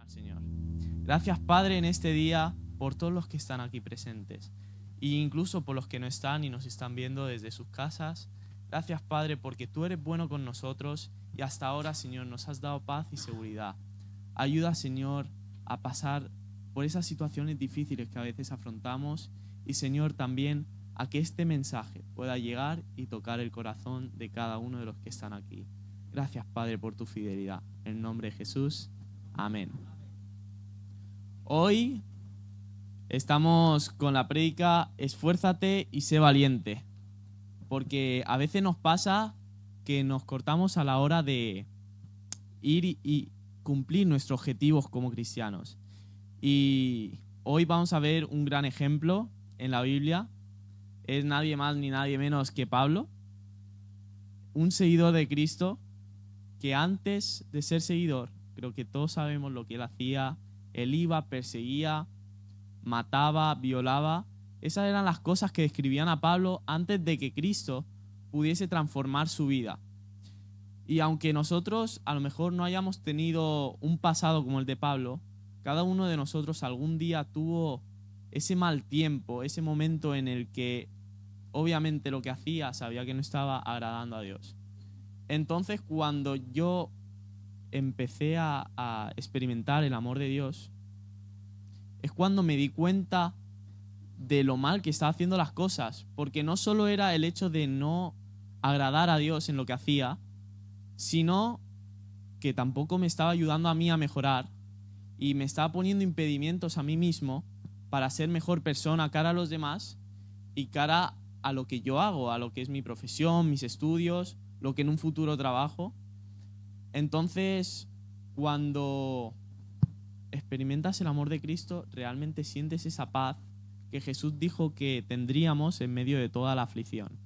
al Señor. Gracias, Padre, en este día por todos los que están aquí presentes e incluso por los que no están y nos están viendo desde sus casas. Gracias, Padre, porque tú eres bueno con nosotros y hasta ahora, Señor, nos has dado paz y seguridad. Ayuda, Señor, a pasar por esas situaciones difíciles que a veces afrontamos y, Señor, también a que este mensaje pueda llegar y tocar el corazón de cada uno de los que están aquí. Gracias, Padre, por tu fidelidad. En nombre de Jesús. Amén. Hoy estamos con la prédica Esfuérzate y sé valiente, porque a veces nos pasa que nos cortamos a la hora de ir y cumplir nuestros objetivos como cristianos. Y hoy vamos a ver un gran ejemplo en la Biblia. Es nadie más ni nadie menos que Pablo, un seguidor de Cristo que antes de ser seguidor, creo que todos sabemos lo que él hacía. Él iba, perseguía, mataba, violaba. Esas eran las cosas que describían a Pablo antes de que Cristo pudiese transformar su vida. Y aunque nosotros a lo mejor no hayamos tenido un pasado como el de Pablo, cada uno de nosotros algún día tuvo ese mal tiempo, ese momento en el que obviamente lo que hacía sabía que no estaba agradando a Dios. Entonces, cuando yo empecé a experimentar el amor de Dios, es cuando me di cuenta de lo mal que estaba haciendo las cosas, porque no solo era el hecho de no agradar a Dios en lo que hacía, sino que tampoco me estaba ayudando a mí a mejorar y me estaba poniendo impedimentos a mí mismo para ser mejor persona cara a los demás y cara a lo que yo hago, a lo que es mi profesión, mis estudios, lo que en un futuro trabajo. Entonces, cuando experimentas el amor de Cristo, realmente sientes esa paz que Jesús dijo que tendríamos en medio de toda la aflicción.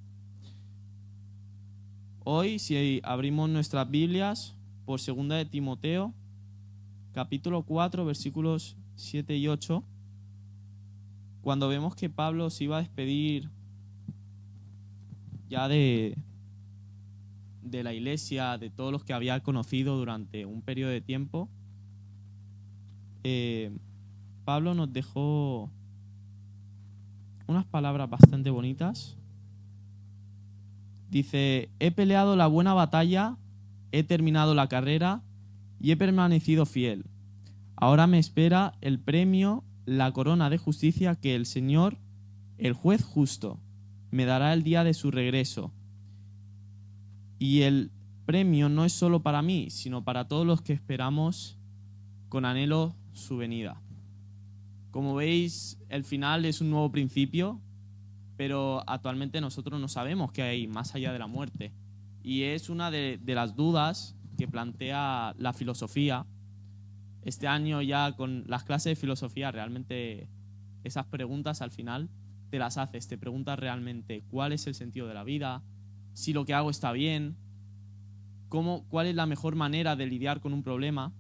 Hoy, si abrimos nuestras Biblias por 2 de Timoteo, capítulo 4, versículos 7 y 8, cuando vemos que Pablo se iba a despedir ya de la iglesia, de todos los que había conocido durante un periodo de tiempo, Pablo nos dejó unas palabras bastante bonitas. Dice: he peleado la buena batalla, he terminado la carrera y he permanecido fiel. Ahora me espera el premio, la corona de justicia que el Señor, el juez justo, me dará el día de su regreso. Y el premio no es solo para mí, sino para todos los que esperamos con anhelo su venida. Como veis, el final es un nuevo principio, pero actualmente nosotros no sabemos qué hay más allá de la muerte. Y es una de las dudas que plantea la filosofía. Este año ya con las clases de filosofía realmente esas preguntas al final te las haces. Te preguntas realmente cuál es el sentido de la vida, si lo que hago está bien, cuál es la mejor manera de lidiar con un problema.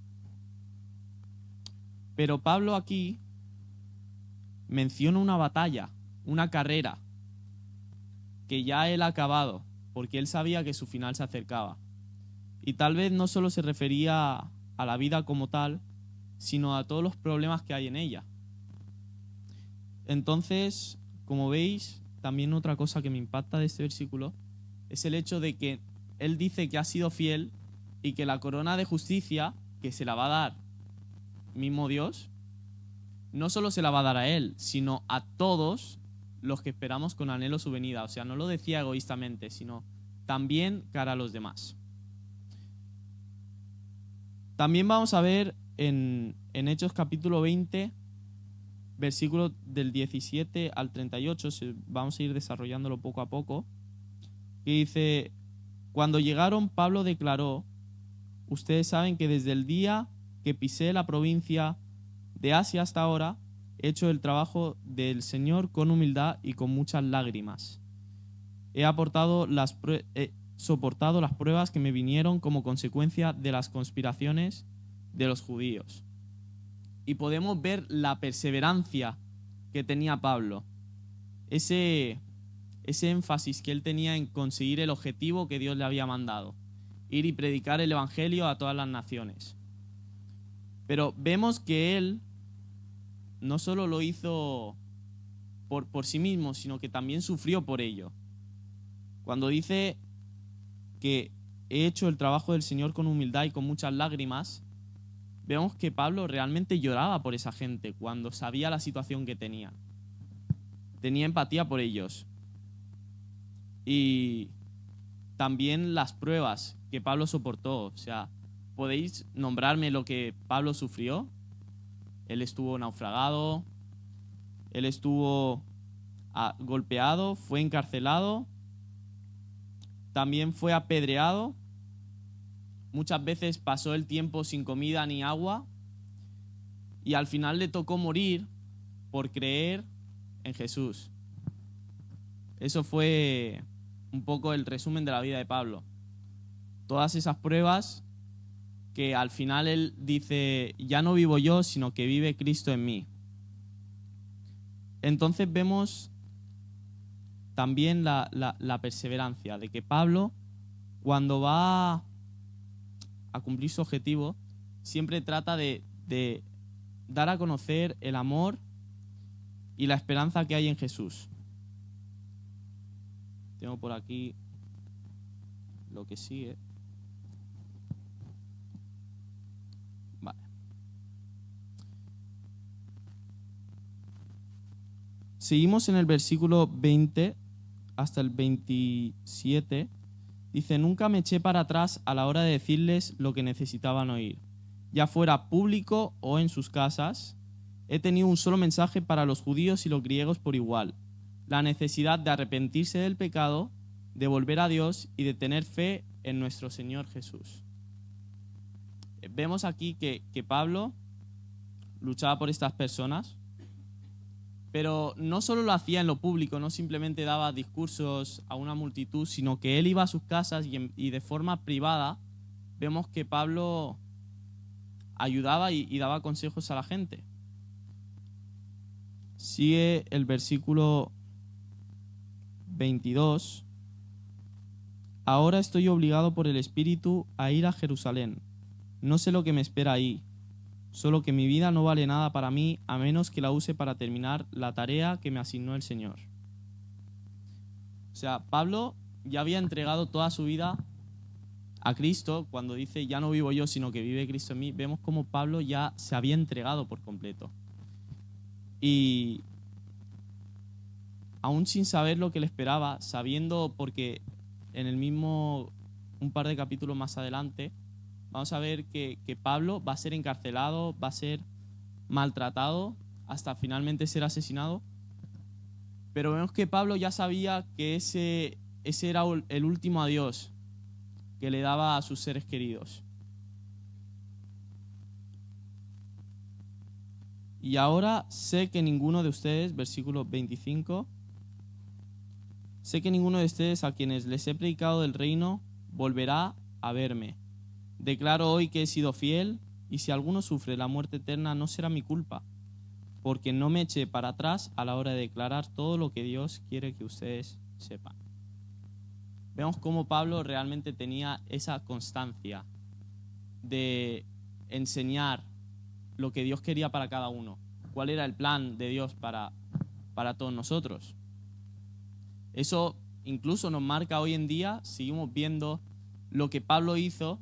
Pero Pablo aquí menciona una batalla, una carrera, que ya él ha acabado, porque él sabía que su final se acercaba. Y tal vez no solo se refería a la vida como tal, sino a todos los problemas que hay en ella. Entonces, como veis, también otra cosa que me impacta de este versículo es el hecho de que él dice que ha sido fiel y que la corona de justicia que se la va a dar mismo Dios, no solo se la va a dar a él, sino a todos los que esperamos con anhelo su venida. O sea, no lo decía egoístamente, sino también cara a los demás. También vamos a ver en Hechos capítulo 20, versículos del 17 al 38, vamos a ir desarrollándolo poco a poco, que dice: cuando llegaron, Pablo declaró: ustedes saben que desde el día que pisé la provincia de Asia hasta ahora, he hecho el trabajo del Señor con humildad y con muchas lágrimas. He soportado las pruebas que me vinieron como consecuencia de las conspiraciones de los judíos. Y podemos ver la perseverancia que tenía Pablo, ese énfasis que él tenía en conseguir el objetivo que Dios le había mandado, ir y predicar el evangelio a todas las naciones. Pero vemos que él no solo lo hizo por sí mismo, sino que también sufrió por ello. Cuando dice que he hecho el trabajo del Señor con humildad y con muchas lágrimas, vemos que Pablo realmente lloraba por esa gente cuando sabía la situación que tenía. Tenía empatía por ellos. Y también las pruebas que Pablo soportó. O sea, ¿podéis nombrarme lo que Pablo sufrió? Él estuvo naufragado, él estuvo golpeado, fue encarcelado, también fue apedreado. Muchas veces pasó el tiempo sin comida ni agua y al final le tocó morir por creer en Jesús. Eso fue un poco el resumen de la vida de Pablo. Todas esas pruebas que al final él dice, ya no vivo yo, sino que vive Cristo en mí. Entonces vemos también la perseverancia de que Pablo, cuando va a cumplir su objetivo, siempre trata de dar a conocer el amor y la esperanza que hay en Jesús. Tengo por aquí lo que sigue. Vale. Seguimos en el versículo 20 hasta el 27. Dice, nunca me eché para atrás a la hora de decirles lo que necesitaban oír, ya fuera público o en sus casas. He tenido un solo mensaje para los judíos y los griegos por igual: la necesidad de arrepentirse del pecado, de volver a Dios y de tener fe en nuestro Señor Jesús. Vemos aquí que Pablo luchaba por estas personas, pero no solo lo hacía en lo público, no simplemente daba discursos a una multitud, sino que él iba a sus casas y de forma privada vemos que Pablo ayudaba y daba consejos a la gente. Sigue el versículo 22. Ahora estoy obligado por el Espíritu a ir a Jerusalén. No sé lo que me espera ahí, solo que mi vida no vale nada para mí a menos que la use para terminar la tarea que me asignó el Señor. O sea, Pablo ya había entregado toda su vida a Cristo. Cuando dice ya no vivo yo, sino que vive Cristo en mí, vemos como Pablo ya se había entregado por completo. Y aún sin saber lo que le esperaba, sabiendo, porque en el mismo, un par de capítulos más adelante, vamos a ver que Pablo va a ser encarcelado, va a ser maltratado, hasta finalmente ser asesinado. Pero vemos que Pablo ya sabía que ese era el último adiós que le daba a sus seres queridos. Y ahora sé que ninguno de ustedes, versículo 25, sé que ninguno de ustedes a quienes les he predicado del reino volverá a verme. Declaro hoy que he sido fiel, y si alguno sufre la muerte eterna no será mi culpa, porque no me eché para atrás a la hora de declarar todo lo que Dios quiere que ustedes sepan. Vemos cómo Pablo realmente tenía esa constancia de enseñar lo que Dios quería para cada uno, cuál era el plan de Dios para todos nosotros. Eso incluso nos marca hoy en día, seguimos viendo lo que Pablo hizo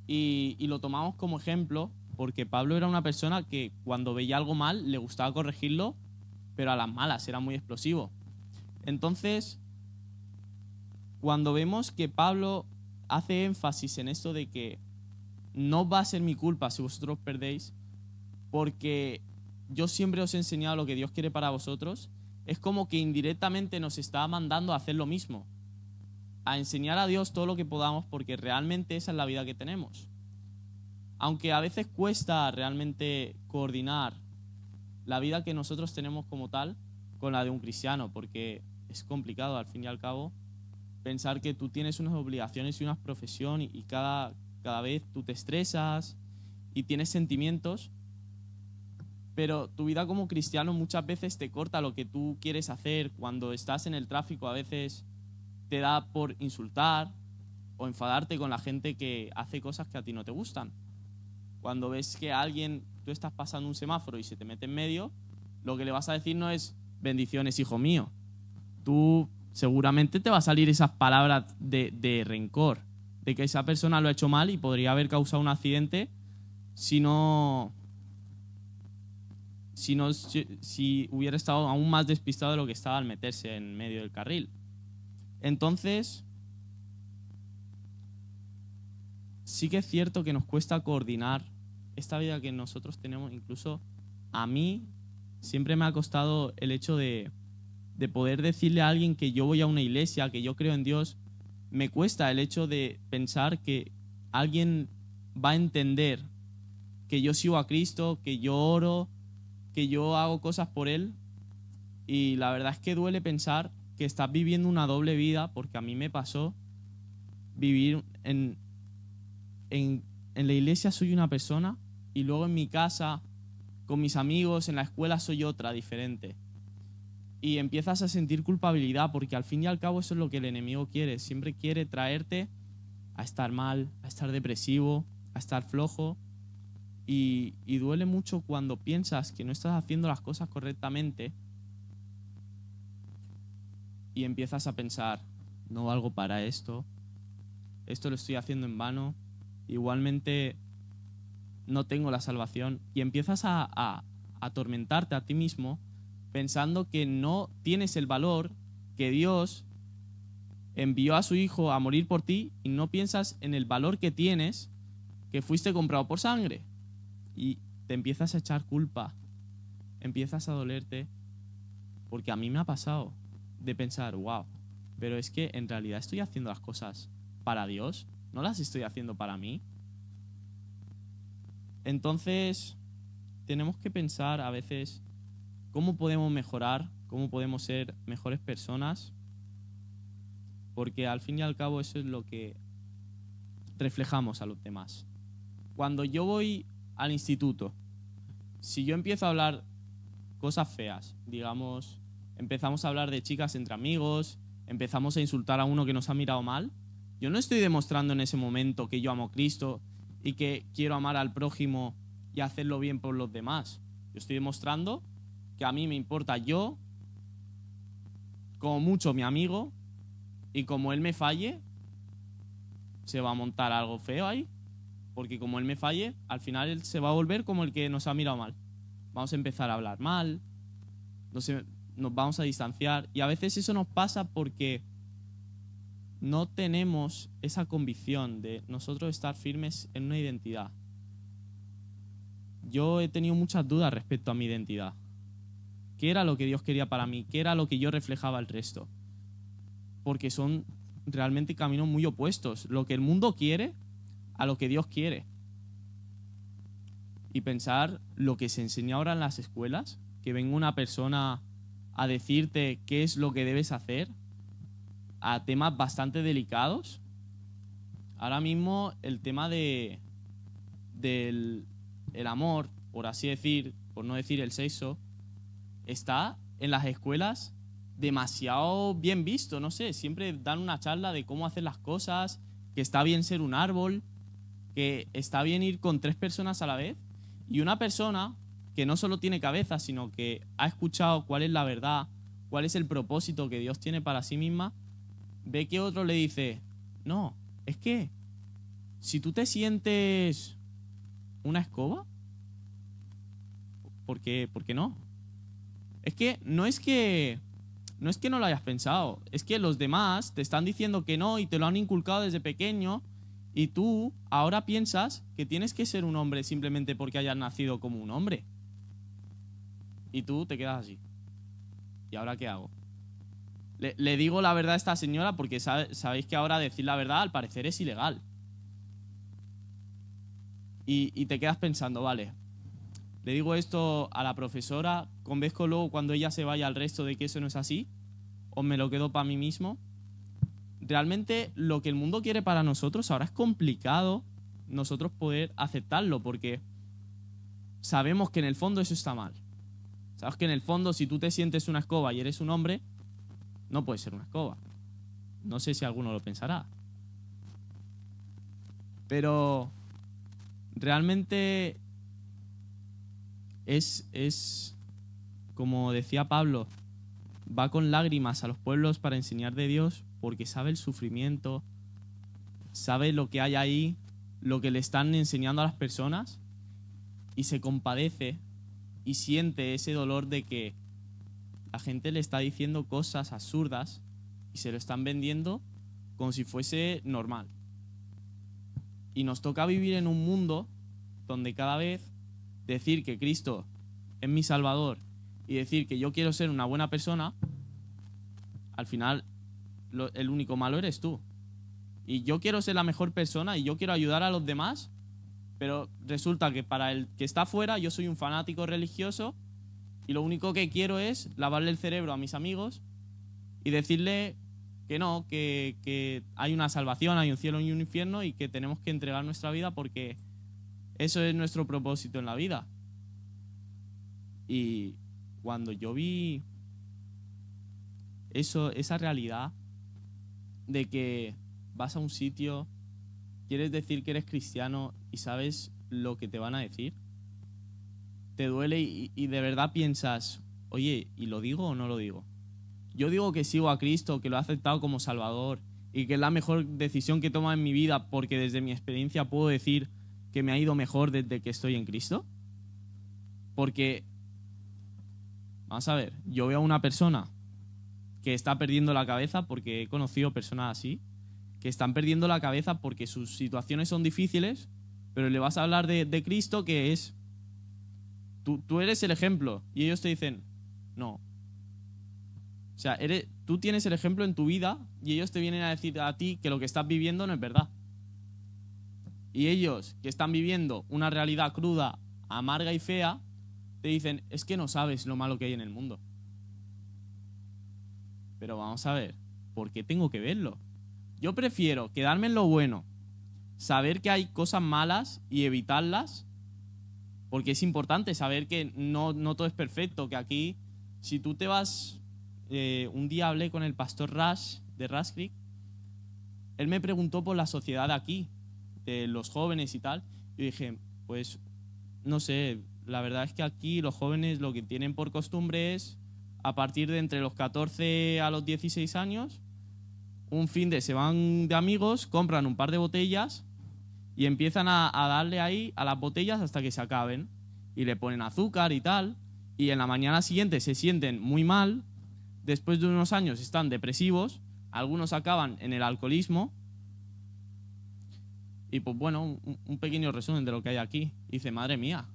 y lo tomamos como ejemplo, porque Pablo era una persona que cuando veía algo mal le gustaba corregirlo, pero a las malas, era muy explosivo. Entonces, cuando vemos que Pablo hace énfasis en esto de que no va a ser mi culpa si vosotros perdéis, porque yo siempre os he enseñado lo que Dios quiere para vosotros, es como que indirectamente nos está mandando a hacer lo mismo, a enseñar a Dios todo lo que podamos, porque realmente esa es la vida que tenemos. Aunque a veces cuesta realmente coordinar la vida que nosotros tenemos como tal con la de un cristiano, porque es complicado al fin y al cabo pensar que tú tienes unas obligaciones y una profesión y cada vez tú te estresas y tienes sentimientos, pero tu vida como cristiano muchas veces te corta lo que tú quieres hacer. Cuando estás en el tráfico a veces te da por insultar o enfadarte con la gente que hace cosas que a ti no te gustan. Cuando ves que tú estás pasando un semáforo y se te mete en medio, lo que le vas a decir no es bendiciones, hijo mío. Tú seguramente te va a salir esas palabras de rencor, de que esa persona lo ha hecho mal y podría haber causado un accidente si hubiera estado aún más despistado de lo que estaba al meterse en medio del carril. Entonces, sí que es cierto que nos cuesta coordinar esta vida que nosotros tenemos. Incluso a mí siempre me ha costado el hecho de poder decirle a alguien que yo voy a una iglesia, que yo creo en Dios. Me cuesta el hecho de pensar que alguien va a entender que yo sigo a Cristo, que yo oro, que yo hago cosas por Él. Y la verdad es que duele pensar que estás viviendo una doble vida, porque a mí me pasó vivir en la iglesia soy una persona y luego en mi casa, con mis amigos, en la escuela soy otra, diferente. Y empiezas a sentir culpabilidad, porque al fin y al cabo eso es lo que el enemigo quiere. Siempre quiere traerte a estar mal, a estar depresivo, a estar flojo. Y duele mucho cuando piensas que no estás haciendo las cosas correctamente y empiezas a pensar, no valgo para esto lo estoy haciendo en vano, igualmente no tengo la salvación, y empiezas a atormentarte a ti mismo pensando que no tienes el valor, que Dios envió a su Hijo a morir por ti, y no piensas en el valor que tienes, que fuiste comprado por sangre. Y te empiezas a echar culpa, empiezas a dolerte, porque a mí me ha pasado de pensar, wow, pero es que en realidad estoy haciendo las cosas para Dios, no las estoy haciendo para mí. Entonces, tenemos que pensar a veces cómo podemos mejorar, cómo podemos ser mejores personas, porque al fin y al cabo eso es lo que reflejamos a los demás. Cuando yo voy al instituto, si yo empiezo a hablar cosas feas, digamos, empezamos a hablar de chicas entre amigos, empezamos a insultar a uno que nos ha mirado mal, yo no estoy demostrando en ese momento que yo amo a Cristo y que quiero amar al prójimo y hacerlo bien por los demás. Yo estoy demostrando que a mí me importa yo, como mucho mi amigo, y como él me falle, se va a montar algo feo ahí, porque como él me falle, al final él se va a volver como el que nos ha mirado mal. Vamos a empezar a hablar mal, nos vamos a distanciar, y a veces eso nos pasa porque no tenemos esa convicción de nosotros estar firmes en una identidad. Yo he tenido muchas dudas respecto a mi identidad. ¿Qué era lo que Dios quería para mí? ¿Qué era lo que yo reflejaba al resto? Porque son realmente caminos muy opuestos. Lo que el mundo quiere a lo que Dios quiere. Y pensar lo que se enseña ahora en las escuelas, que venga una persona a decirte qué es lo que debes hacer, a temas bastante delicados. Ahora mismo el tema del el amor, por así decir, por no decir el sexo, está en las escuelas demasiado bien visto. No sé, siempre dan una charla de cómo hacer las cosas, que está bien ser un árbol, que está bien ir con 3 personas a la vez, y una persona que no solo tiene cabeza, sino que ha escuchado cuál es la verdad, cuál es el propósito que Dios tiene para sí misma, ve que otro le dice, no, es que si tú te sientes una escoba, ¿por qué no? Es que no es que no lo hayas pensado, es que los demás te están diciendo que no y te lo han inculcado desde pequeño, y tú ahora piensas que tienes que ser un hombre simplemente porque hayas nacido como un hombre. Y tú te quedas así. ¿Y ahora qué hago? Le digo la verdad a esta señora porque sabéis que ahora decir la verdad al parecer es ilegal. Y te quedas pensando, vale, le digo esto a la profesora, convenzco luego cuando ella se vaya al resto de que eso no es así, o me lo quedo para mí mismo. Realmente lo que el mundo quiere para nosotros ahora es complicado nosotros poder aceptarlo, porque sabemos que en el fondo eso está mal. Sabes que en el fondo si tú te sientes una escoba y eres un hombre, no puedes ser una escoba. No sé si alguno lo pensará. Pero realmente es, como decía Pablo, va con lágrimas a los pueblos para enseñar de Dios porque sabe el sufrimiento, sabe lo que hay ahí, lo que le están enseñando a las personas y se compadece y siente ese dolor de que la gente le está diciendo cosas absurdas y se lo están vendiendo como si fuese normal. Y nos toca vivir en un mundo donde cada vez decir que Cristo es mi Salvador y decir que yo quiero ser una buena persona, al final el único malo eres tú. Y yo quiero ser la mejor persona y yo quiero ayudar a los demás, pero resulta que para el que está afuera yo soy un fanático religioso y lo único que quiero es lavarle el cerebro a mis amigos y decirle que no, que hay una salvación, hay un cielo y un infierno y que tenemos que entregar nuestra vida porque eso es nuestro propósito en la vida. Y cuando yo vi esa realidad de que vas a un sitio, quieres decir que eres cristiano y sabes lo que te van a decir, te duele y de verdad piensas, oye, ¿y lo digo o no lo digo? Yo digo que sigo a Cristo, que lo he aceptado como Salvador y que es la mejor decisión que he tomado en mi vida porque desde mi experiencia puedo decir que me ha ido mejor desde que estoy en Cristo. Porque, vamos a ver, yo veo a una persona que está perdiendo la cabeza porque he conocido personas así, que están perdiendo la cabeza porque sus situaciones son difíciles, pero le vas a hablar de Cristo que es, tú eres el ejemplo y ellos te dicen, no. O sea, tú tienes el ejemplo en tu vida y ellos te vienen a decir a ti que lo que estás viviendo no es verdad. Y ellos, que están viviendo una realidad cruda, amarga y fea, te dicen, es que no sabes lo malo que hay en el mundo. Pero vamos a ver, ¿por qué tengo que verlo? Yo prefiero quedarme en lo bueno, saber que hay cosas malas y evitarlas, porque es importante saber que no todo es perfecto, que aquí, si tú te vas... un día hablé con el pastor Rush de Rush Creek. Él me preguntó por la sociedad de aquí, de los jóvenes y tal. Yo dije, pues, no sé, la verdad es que aquí los jóvenes lo que tienen por costumbre es, a partir de entre los 14 a los 16 años, un fin de se van de amigos, compran un par de botellas y empiezan a darle ahí a las botellas hasta que se acaben. Y le ponen azúcar y tal. Y en la mañana siguiente se sienten muy mal. Después de unos años están depresivos, algunos acaban en el alcoholismo. Y pues bueno, un pequeño resumen de lo que hay aquí. Y dice, madre mía,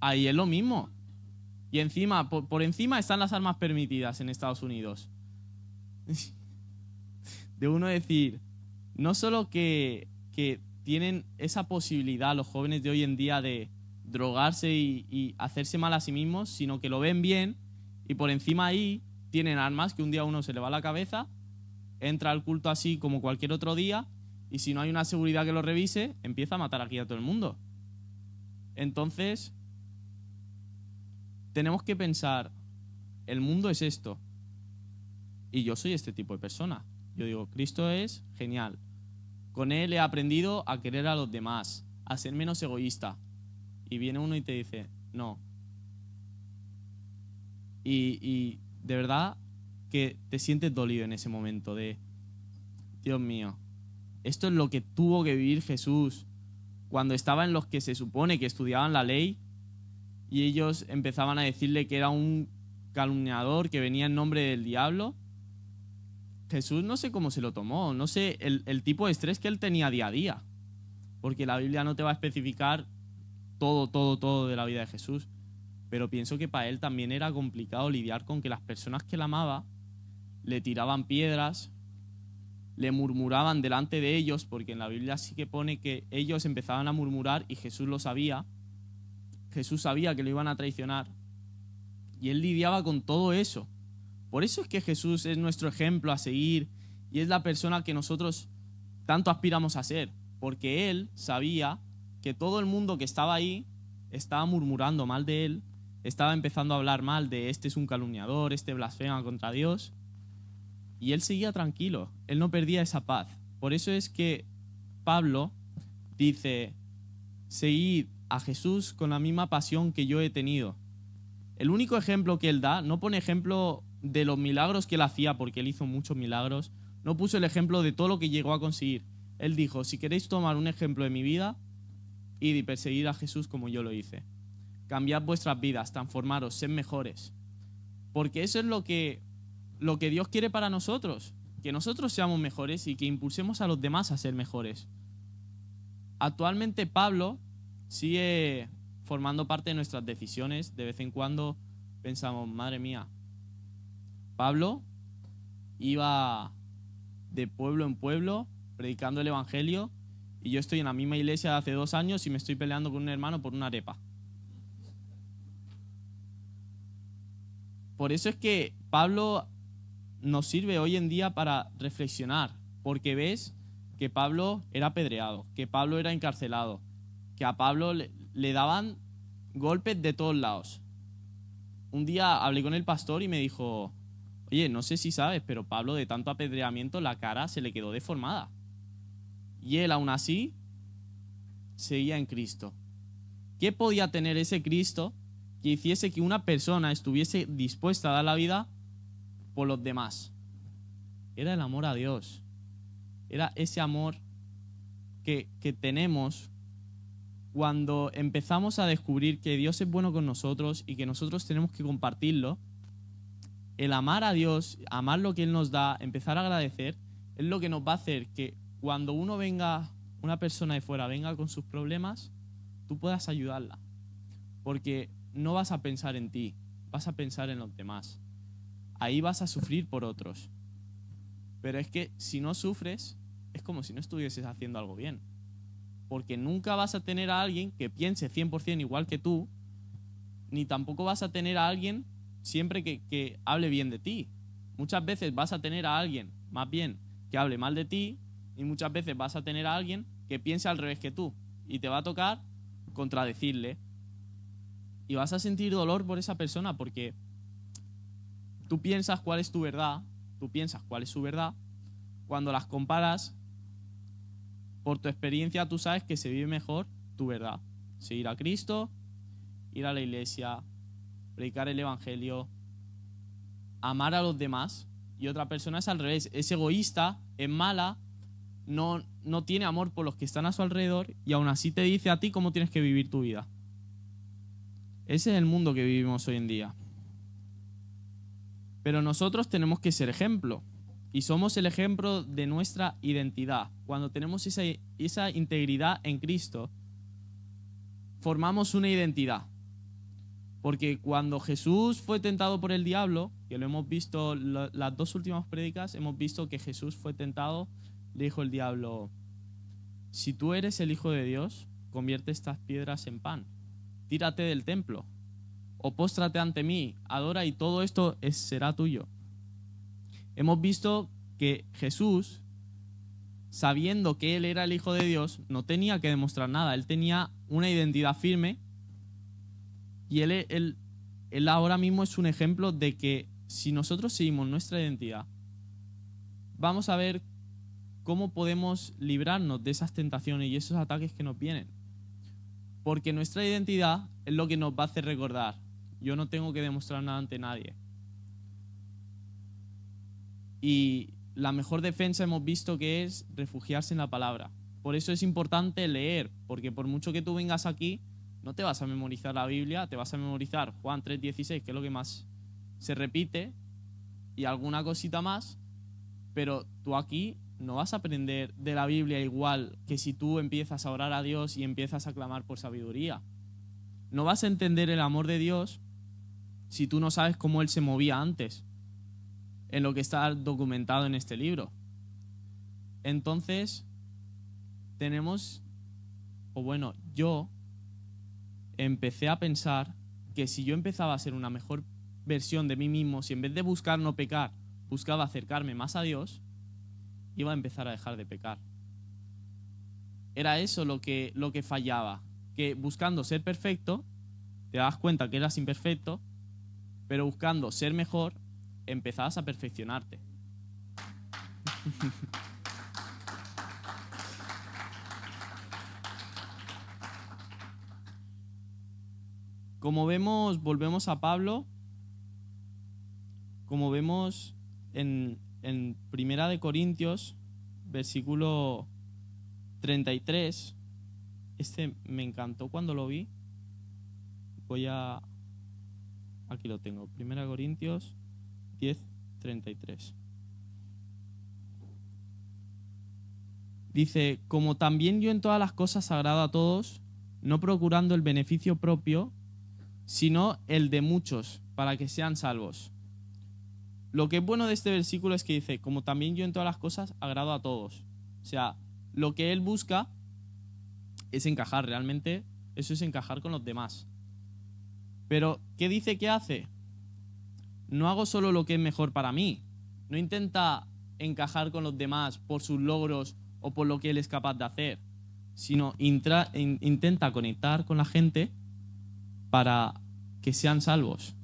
ahí es lo mismo. Y encima, por encima están las armas permitidas en Estados Unidos. De uno decir, no solo que tienen esa posibilidad los jóvenes de hoy en día de drogarse y hacerse mal a sí mismos, sino que lo ven bien y por encima ahí tienen armas que un día a uno se le va a la cabeza, entra al culto así como cualquier otro día y si no hay una seguridad que lo revise, empieza a matar aquí a todo el mundo. Entonces, tenemos que pensar, el mundo es esto y yo soy este tipo de persona. Yo digo, Cristo es genial. Con él he aprendido a querer a los demás, a ser menos egoísta. Y viene uno y te dice, no. Y de verdad que te sientes dolido en ese momento de, Dios mío, esto es lo que tuvo que vivir Jesús cuando estaba en los que se supone que estudiaban la ley y ellos empezaban a decirle que era un calumniador que venía en nombre del diablo. Jesús no sé cómo se lo tomó, no sé el tipo de estrés que él tenía día a día, porque la Biblia no te va a especificar todo de la vida de Jesús, pero pienso que para él también era complicado lidiar con que las personas que él amaba le tiraban piedras, le murmuraban delante de ellos, porque en la Biblia sí que pone que ellos empezaban a murmurar y Jesús lo sabía, Jesús sabía que lo iban a traicionar y él lidiaba con todo eso. Por eso es que Jesús es nuestro ejemplo a seguir y es la persona que nosotros tanto aspiramos a ser, porque él sabía que todo el mundo que estaba ahí estaba murmurando mal de él, estaba empezando a hablar mal de este es un calumniador, este blasfema contra Dios, y él seguía tranquilo, él no perdía esa paz. Por eso es que Pablo dice, seguid a Jesús con la misma pasión que yo he tenido. El único ejemplo que él da, no pone ejemplo de los milagros que él hacía, porque él hizo muchos milagros, no puso el ejemplo de todo lo que llegó a conseguir. Él dijo, si queréis tomar un ejemplo de mi vida, id y perseguid a Jesús como yo lo hice. Cambiad vuestras vidas, transformaros, sed mejores. Porque eso es lo que Dios quiere para nosotros, que nosotros seamos mejores y que impulsemos a los demás a ser mejores. Actualmente Pablo sigue formando parte de nuestras decisiones. De vez en cuando pensamos, madre mía, Pablo iba de pueblo en pueblo predicando el evangelio y yo estoy en la misma iglesia de hace 2 años y me estoy peleando con un hermano por una arepa. Por eso es que Pablo nos sirve hoy en día para reflexionar, porque ves que Pablo era apedreado, que Pablo era encarcelado, que a Pablo le daban golpes de todos lados. Un día hablé con el pastor y me dijo, oye, no sé si sabes, pero Pablo de tanto apedreamiento la cara se le quedó deformada. Y él aún así seguía en Cristo. ¿Qué podía tener ese Cristo que hiciese que una persona estuviese dispuesta a dar la vida por los demás? Era el amor a Dios. Era ese amor que tenemos cuando empezamos a descubrir que Dios es bueno con nosotros y que nosotros tenemos que compartirlo. El amar a Dios, amar lo que Él nos da, empezar a agradecer, es lo que nos va a hacer que cuando una persona de fuera venga con sus problemas, tú puedas ayudarla. Porque no vas a pensar en ti, vas a pensar en los demás. Ahí vas a sufrir por otros. Pero es que si no sufres, es como si no estuvieses haciendo algo bien. Porque nunca vas a tener a alguien que piense 100% igual que tú, ni tampoco vas a tener a alguien siempre que hable bien de ti. Muchas veces vas a tener a alguien, más bien, que hable mal de ti, y muchas veces vas a tener a alguien que piense al revés que tú. Y te va a tocar contradecirle. Y vas a sentir dolor por esa persona porque tú piensas cuál es tu verdad, tú piensas cuál es su verdad. Cuando las comparas, por tu experiencia tú sabes que se vive mejor tu verdad. Seguir a Cristo, ir a la iglesia, predicar el evangelio, amar a los demás. Y otra persona es al revés, es egoísta, es mala, no tiene amor por los que están a su alrededor y aún así te dice a ti cómo tienes que vivir tu vida. Ese es el mundo que vivimos hoy en día. Pero nosotros tenemos que ser ejemplo. Y somos el ejemplo de nuestra identidad. Cuando tenemos esa integridad en Cristo, formamos una identidad. Porque cuando Jesús fue tentado por el diablo, que lo hemos visto las 2 últimas prédicas, hemos visto que Jesús fue tentado, le dijo el diablo, si tú eres el Hijo de Dios, convierte estas piedras en pan. Tírate del templo o póstrate ante mí, adora y todo esto será tuyo. Hemos visto que Jesús, sabiendo que Él era el Hijo de Dios, no tenía que demostrar nada. Él tenía una identidad firme y él ahora mismo es un ejemplo de que si nosotros seguimos nuestra identidad, vamos a ver cómo podemos librarnos de esas tentaciones y esos ataques que nos vienen. Porque nuestra identidad es lo que nos va a hacer recordar. Yo no tengo que demostrar nada ante nadie. Y la mejor defensa hemos visto que es refugiarse en la palabra. Por eso es importante leer, porque por mucho que tú vengas aquí, no te vas a memorizar la Biblia, te vas a memorizar Juan 3:16, que es lo que más se repite, y alguna cosita más, pero tú aquí no vas a aprender de la Biblia igual que si tú empiezas a orar a Dios y empiezas a clamar por sabiduría. No vas a entender el amor de Dios si tú no sabes cómo Él se movía antes, en lo que está documentado en este libro. Entonces, yo empecé a pensar que si yo empezaba a ser una mejor versión de mí mismo, si en vez de buscar no pecar, buscaba acercarme más a Dios, iba a empezar a dejar de pecar. Era eso lo que fallaba, que buscando ser perfecto, te das cuenta que eras imperfecto, pero buscando ser mejor, empezabas a perfeccionarte. Como vemos, volvemos a Pablo, como vemos en Primera de Corintios, versículo 33, este me encantó cuando lo vi. Aquí lo tengo, Primera de Corintios 10:33. Dice, como también yo en todas las cosas agrado a todos, no procurando el beneficio propio, sino el de muchos, para que sean salvos. Lo que es bueno de este versículo es que dice, como también yo en todas las cosas agrado a todos. O sea, lo que él busca es encajar, realmente eso es encajar con los demás. Pero, ¿qué dice que hace? No hago solo lo que es mejor para mí. No intenta encajar con los demás por sus logros o por lo que él es capaz de hacer, sino intenta conectar con la gente para que sean salvos.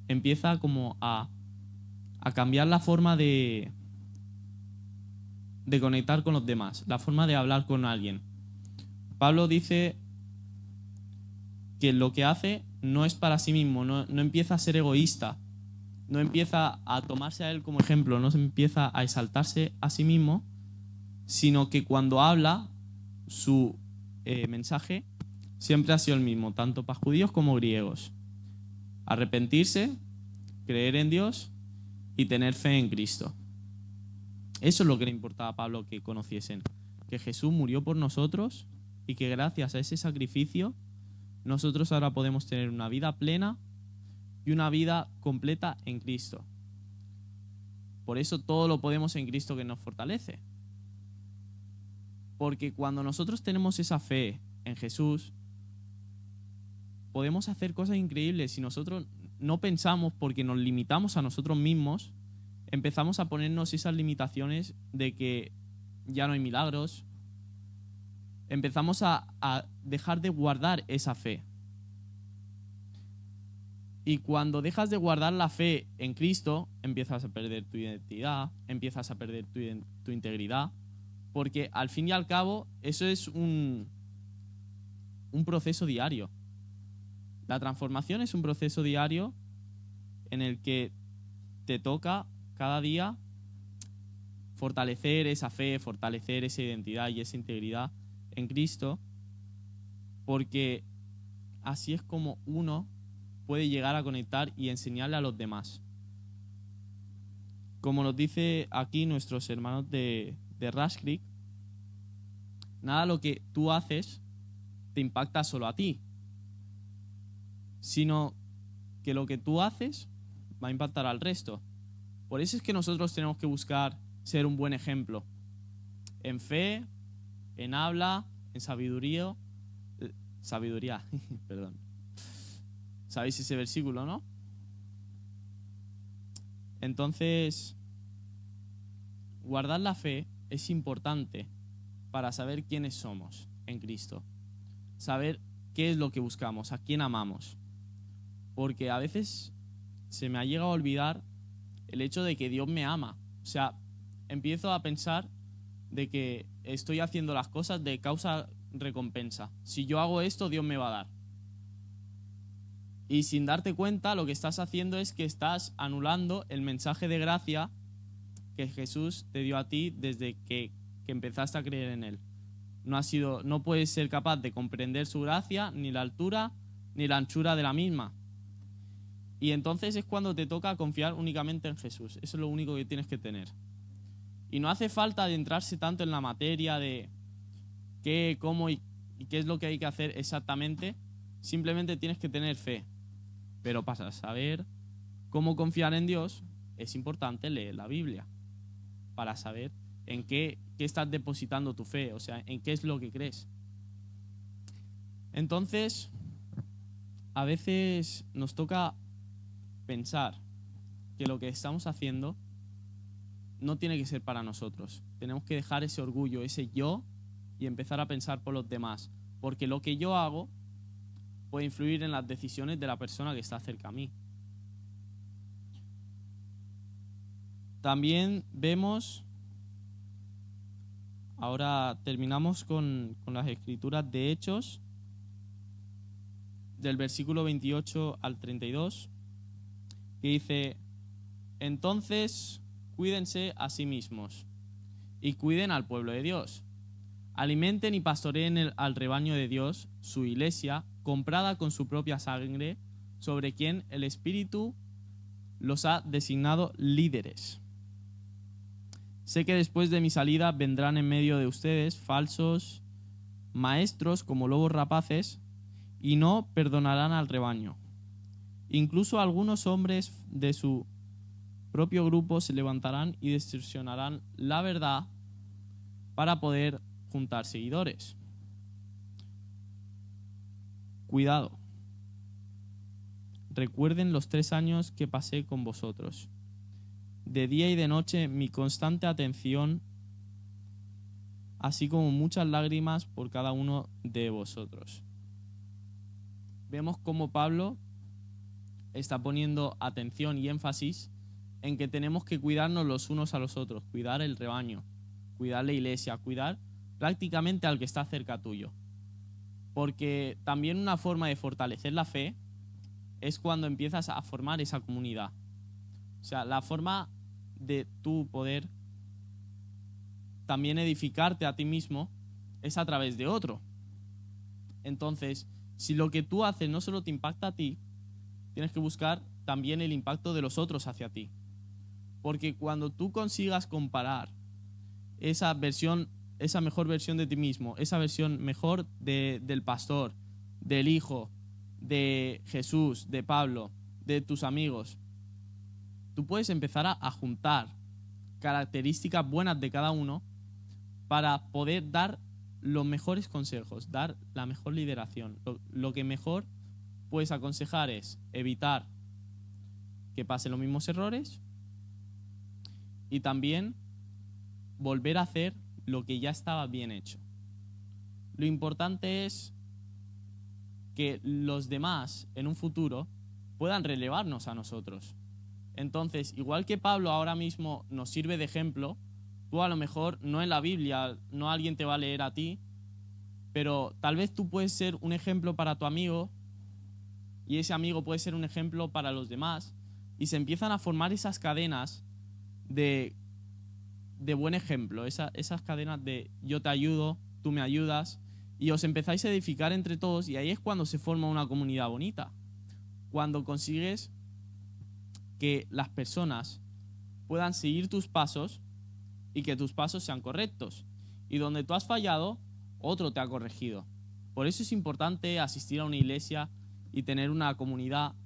Empieza como a cambiar la forma de conectar con los demás, la forma de hablar con alguien. Pablo dice que lo que hace no es para sí mismo, no empieza a ser egoísta, no empieza a tomarse a él como ejemplo, no se empieza a exaltarse a sí mismo, sino que cuando habla, su mensaje siempre ha sido el mismo, tanto para judíos como griegos. Arrepentirse, creer en Dios y tener fe en Cristo. Eso es lo que le importaba a Pablo que conociesen, que Jesús murió por nosotros y que gracias a ese sacrificio nosotros ahora podemos tener una vida plena y una vida completa en Cristo. Por eso todo lo podemos en Cristo que nos fortalece. Porque cuando nosotros tenemos esa fe en Jesús, podemos hacer cosas increíbles. Si nosotros no pensamos porque nos limitamos a nosotros mismos, empezamos a ponernos esas limitaciones de que ya no hay milagros. Empezamos a dejar de guardar esa fe. Y cuando dejas de guardar la fe en Cristo, empiezas a perder tu identidad, empiezas a perder tu integridad, porque al fin y al cabo eso es un proceso diario. La transformación es un proceso diario en el que te toca cada día fortalecer esa fe, fortalecer esa identidad y esa integridad en Cristo, porque así es como uno puede llegar a conectar y enseñarle a los demás. Como nos dice aquí nuestros hermanos de Rush Creek, nada lo que tú haces te impacta solo a ti, sino que lo que tú haces va a impactar al resto. Por eso es que nosotros tenemos que buscar ser un buen ejemplo en fe, en habla, en sabiduría, perdón. ¿Sabéis ese versículo, no? Entonces, guardar la fe es importante para saber quiénes somos en Cristo, saber qué es lo que buscamos, a quién amamos, porque a veces se me ha llegado a olvidar el hecho de que Dios me ama. O sea, empiezo a pensar de que estoy haciendo las cosas de causa-recompensa. Si yo hago esto, Dios me va a dar. Y sin darte cuenta, lo que estás haciendo es que estás anulando el mensaje de gracia que Jesús te dio a ti desde que empezaste a creer en Él. No puedes ser capaz de comprender su gracia, ni la altura, ni la anchura de la misma. Y entonces es cuando te toca confiar únicamente en Jesús. Eso es lo único que tienes que tener. Y no hace falta adentrarse tanto en la materia de qué, cómo y qué es lo que hay que hacer exactamente. Simplemente tienes que tener fe. Pero para saber cómo confiar en Dios, es importante leer la Biblia. Para saber en qué estás depositando tu fe, o sea, en qué es lo que crees. Entonces, a veces nos toca pensar que lo que estamos haciendo no tiene que ser para nosotros. Tenemos que dejar ese orgullo, ese yo, y empezar a pensar por los demás. Porque lo que yo hago puede influir en las decisiones de la persona que está cerca a mí. También vemos, ahora terminamos con las escrituras de Hechos, del versículo 28 al 32, que dice: entonces cuídense a sí mismos y cuiden al pueblo de Dios. Alimenten y pastoreen al rebaño de Dios, su iglesia, comprada con su propia sangre, sobre quien el Espíritu los ha designado líderes. Sé que después de mi salida vendrán en medio de ustedes falsos maestros como lobos rapaces y no perdonarán al rebaño. Incluso algunos hombres de su propio grupo se levantarán y distorsionarán la verdad para poder juntar seguidores. Cuidado. Recuerden los 3 años que pasé con vosotros. De día y de noche mi constante atención, así como muchas lágrimas por cada uno de vosotros. Vemos cómo Pablo está poniendo atención y énfasis en que tenemos que cuidarnos los unos a los otros, cuidar el rebaño, cuidar la iglesia, cuidar prácticamente al que está cerca tuyo. Porque también una forma de fortalecer la fe es cuando empiezas a formar esa comunidad. O sea, la forma de tú poder también edificarte a ti mismo es a través de otro. Entonces, si lo que tú haces no solo te impacta a ti, tienes que buscar también el impacto de los otros hacia ti. Porque cuando tú consigas comparar esa mejor versión de ti mismo, esa versión mejor del pastor, del hijo, de Jesús, de Pablo, de tus amigos, tú puedes empezar a juntar características buenas de cada uno para poder dar los mejores consejos, dar la mejor lideración. Lo que mejor puedes aconsejar es evitar que pasen los mismos errores y también volver a hacer lo que ya estaba bien hecho. Lo importante es que los demás en un futuro puedan relevarnos a nosotros. Entonces, igual que Pablo ahora mismo nos sirve de ejemplo, tú a lo mejor no en la Biblia, no alguien te va a leer a ti, pero tal vez tú puedes ser un ejemplo para tu amigo y ese amigo puede ser un ejemplo para los demás y se empiezan a formar esas cadenas de buen ejemplo, esas cadenas de yo te ayudo, tú me ayudas y os empezáis a edificar entre todos y ahí es cuando se forma una comunidad bonita, cuando consigues que las personas puedan seguir tus pasos y que tus pasos sean correctos. Y donde tú has fallado, otro te ha corregido. Por eso es importante asistir a una iglesia y tener una comunidad,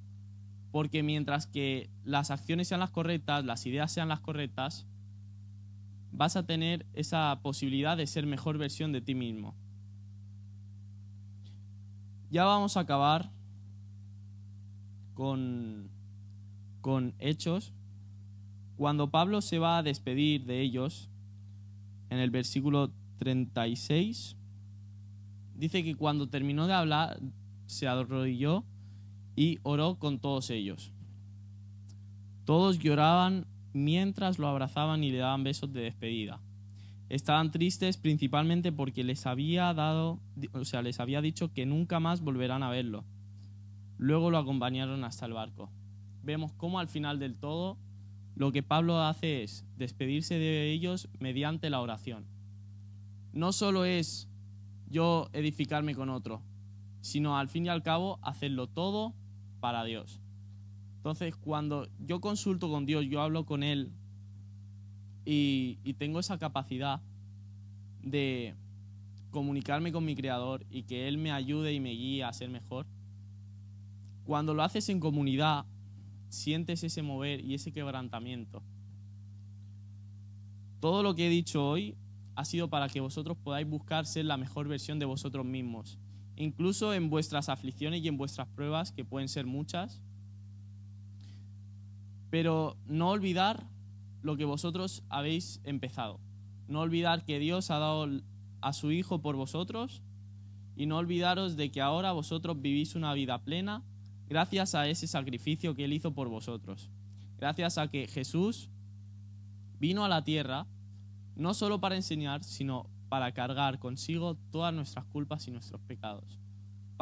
porque mientras que las acciones sean las correctas, las ideas sean las correctas, vas a tener esa posibilidad de ser mejor versión de ti mismo. Ya vamos a acabar con Hechos. Cuando Pablo se va a despedir de ellos, en el versículo 36, dice que cuando terminó de hablar, se arrodilló y oró con todos ellos. Todos lloraban mientras lo abrazaban y le daban besos de despedida. Estaban tristes principalmente porque les había dicho que nunca más volverán a verlo. Luego lo acompañaron hasta el barco. Vemos cómo al final del todo lo que Pablo hace es despedirse de ellos mediante la oración. No solo es yo edificarme con otro, sino al fin y al cabo hacerlo todo para Dios. Entonces, cuando yo consulto con Dios, yo hablo con Él y tengo esa capacidad de comunicarme con mi Creador y que Él me ayude y me guíe a ser mejor, cuando lo haces en comunidad, sientes ese mover y ese quebrantamiento. Todo lo que he dicho hoy ha sido para que vosotros podáis buscar ser la mejor versión de vosotros mismos, incluso en vuestras aflicciones y en vuestras pruebas, que pueden ser muchas, pero no olvidar lo que vosotros habéis empezado. No olvidar que Dios ha dado a su Hijo por vosotros y no olvidaros de que ahora vosotros vivís una vida plena gracias a ese sacrificio que Él hizo por vosotros. Gracias a que Jesús vino a la tierra no solo para enseñar, sino para cargar consigo todas nuestras culpas y nuestros pecados.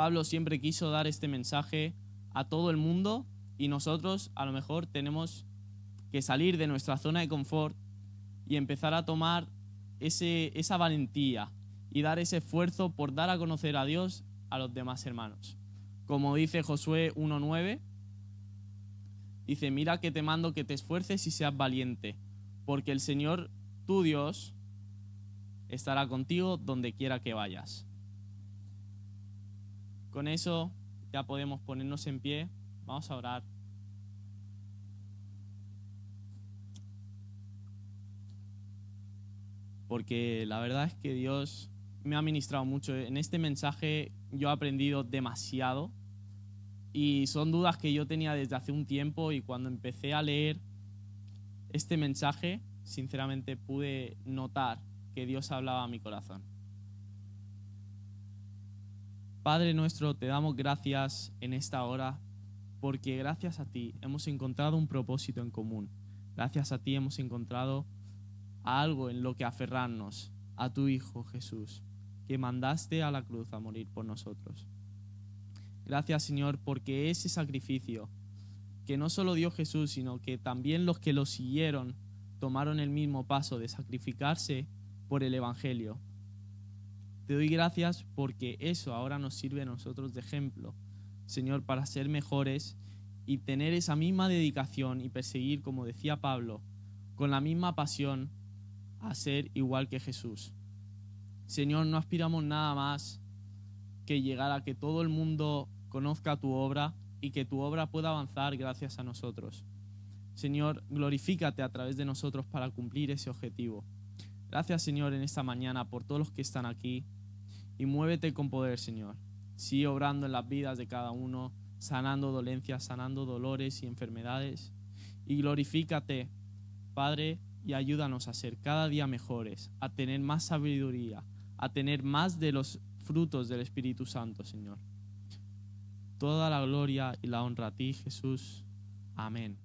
Pablo siempre quiso dar este mensaje a todo el mundo y nosotros a lo mejor tenemos que salir de nuestra zona de confort y empezar a tomar esa valentía y dar ese esfuerzo por dar a conocer a Dios a los demás hermanos. Como dice Josué 1:9, dice: mira que te mando que te esfuerces y seas valiente, porque el Señor, tu Dios, estará contigo donde quiera que vayas. Con eso ya podemos ponernos en pie. Vamos a orar. Porque la verdad es que Dios me ha ministrado mucho. En este mensaje yo he aprendido demasiado y son dudas que yo tenía desde hace un tiempo, y cuando empecé a leer este mensaje, sinceramente pude notar que Dios hablaba a mi corazón. Padre nuestro, te damos gracias en esta hora, porque gracias a ti hemos encontrado un propósito en común. Gracias a ti hemos encontrado algo en lo que aferrarnos, a tu Hijo Jesús, que mandaste a la cruz a morir por nosotros. Gracias, Señor, porque ese sacrificio que no solo dio Jesús, sino que también los que lo siguieron tomaron el mismo paso de sacrificarse por el Evangelio. Te doy gracias porque eso ahora nos sirve a nosotros de ejemplo, Señor, para ser mejores y tener esa misma dedicación y perseguir, como decía Pablo, con la misma pasión a ser igual que Jesús. Señor, no aspiramos nada más que llegar a que todo el mundo conozca tu obra y que tu obra pueda avanzar gracias a nosotros. Señor, glorifícate a través de nosotros para cumplir ese objetivo. Gracias, Señor, en esta mañana por todos los que están aquí, y muévete con poder, Señor. Sigue obrando en las vidas de cada uno, sanando dolencias, sanando dolores y enfermedades, y glorifícate, Padre, y ayúdanos a ser cada día mejores, a tener más sabiduría, a tener más de los frutos del Espíritu Santo, Señor. Toda la gloria y la honra a ti, Jesús. Amén.